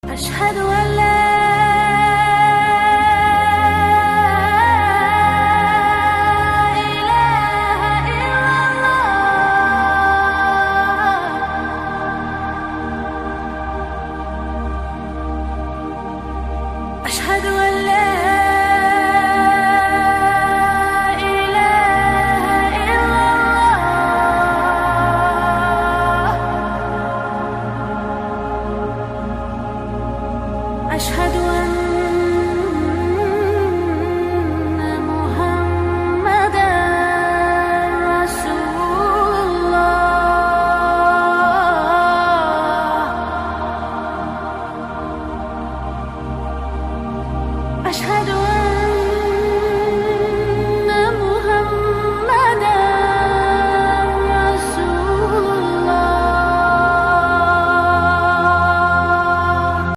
أشهد أن لا إله إلا الله. أشهد أن لا إله إلا الله. أشهد أن محمدًا رسول الله. أشهد